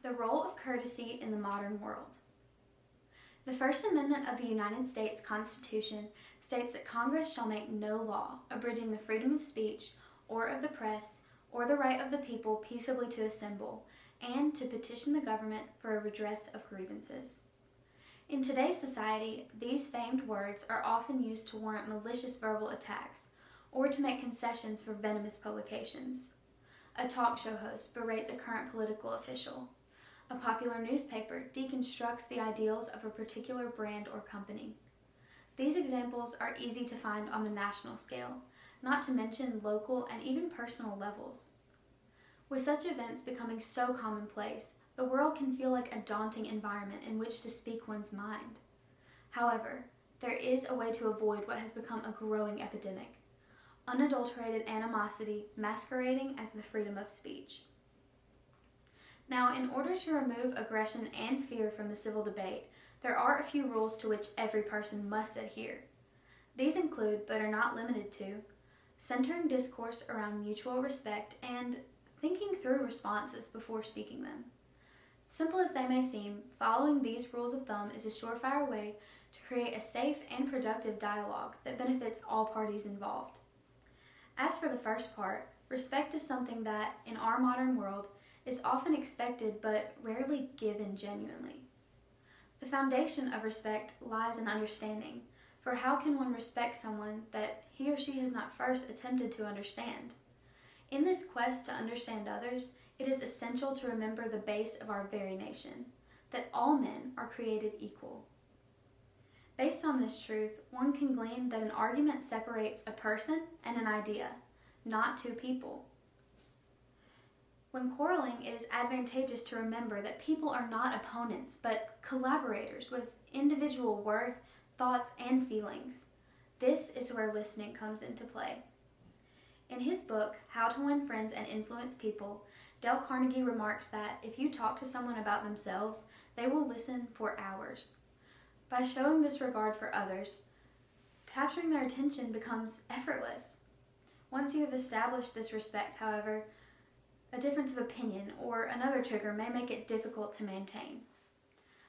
The role of courtesy in the modern world. The First Amendment of the United States Constitution states that Congress shall make no law abridging the freedom of speech or of the press or the right of the people peaceably to assemble and to petition the government for a redress of grievances. In today's society, these famed words are often used to warrant malicious verbal attacks or to make concessions for venomous publications. A talk show host berates a current political official. A popular newspaper deconstructs the ideals of a particular brand or company. These examples are easy to find on the national scale, not to mention local and even personal levels. With such events becoming so commonplace, the world can feel like a daunting environment in which to speak one's mind. However, there is a way to avoid what has become a growing epidemic: unadulterated animosity masquerading as the freedom of speech. Now, in order to remove aggression and fear from the civil debate, there are a few rules to which every person must adhere. These include, but are not limited to, centering discourse around mutual respect and thinking through responses before speaking them. Simple as they may seem, following these rules of thumb is a surefire way to create a safe and productive dialogue that benefits all parties involved. As for the first part, respect is something that, in our modern world, is often expected but rarely given genuinely. The foundation of respect lies in understanding, for how can one respect someone that he or she has not first attempted to understand? In this quest to understand others, it is essential to remember the base of our very nation, that all men are created equal. Based on this truth, one can glean that an argument separates a person and an idea, not two people. When quarreling, it is advantageous to remember that people are not opponents, but collaborators with individual worth, thoughts, and feelings. This is where listening comes into play. In his book, How to Win Friends and Influence People, Dale Carnegie remarks that if you talk to someone about themselves, they will listen for hours. By showing this regard for others, capturing their attention becomes effortless. Once you have established this respect, however, a difference of opinion or another trigger may make it difficult to maintain.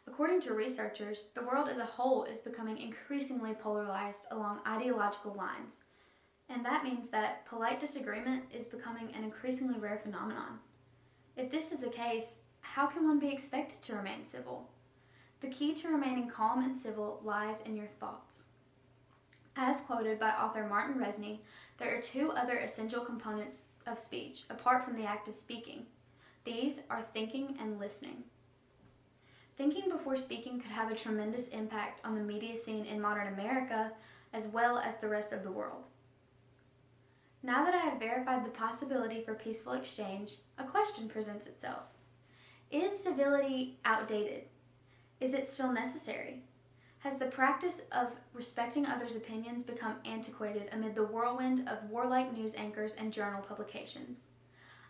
According to researchers, the world as a whole is becoming increasingly polarized along ideological lines, and that means that polite disagreement is becoming an increasingly rare phenomenon. If this is the case, how can one be expected to remain civil? The key to remaining calm and civil lies in your thoughts. As quoted by author Martin Resney, there are two other essential components of speech, apart from the act of speaking. These are thinking and listening. Thinking before speaking could have a tremendous impact on the media scene in modern America, as well as the rest of the world. Now that I have verified the possibility for peaceful exchange, a question presents itself. Is civility outdated? Is it still necessary? Has the practice of respecting others' opinions become antiquated amid the whirlwind of warlike news anchors and journal publications?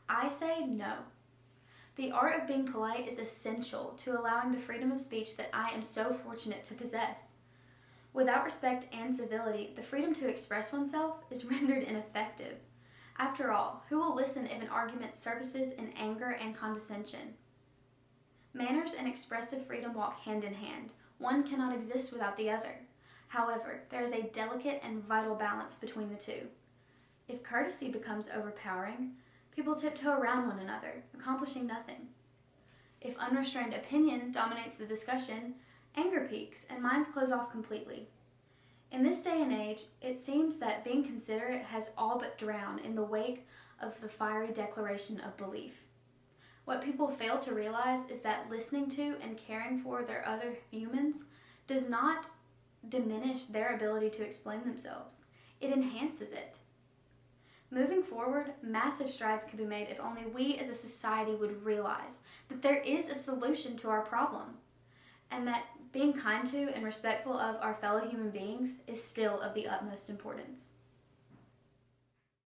I say no. The art of being polite is essential to allowing the freedom of speech that I am so fortunate to possess. Without respect and civility, the freedom to express oneself is rendered ineffective. After all, who will listen if an argument surfaces in anger and condescension? Manners and expressive freedom walk hand in hand. One cannot exist without the other. However, there is a delicate and vital balance between the two. If courtesy becomes overpowering, people tiptoe around one another, accomplishing nothing. If unrestrained opinion dominates the discussion, anger peaks and minds close off completely. In this day and age, it seems that being considerate has all but drowned in the wake of the fiery declaration of belief. What people fail to realize is that listening to and caring for their other humans does not diminish their ability to explain themselves. It enhances it. Moving forward, massive strides could be made if only we as a society would realize that there is a solution to our problem, and that being kind to and respectful of our fellow human beings is still of the utmost importance.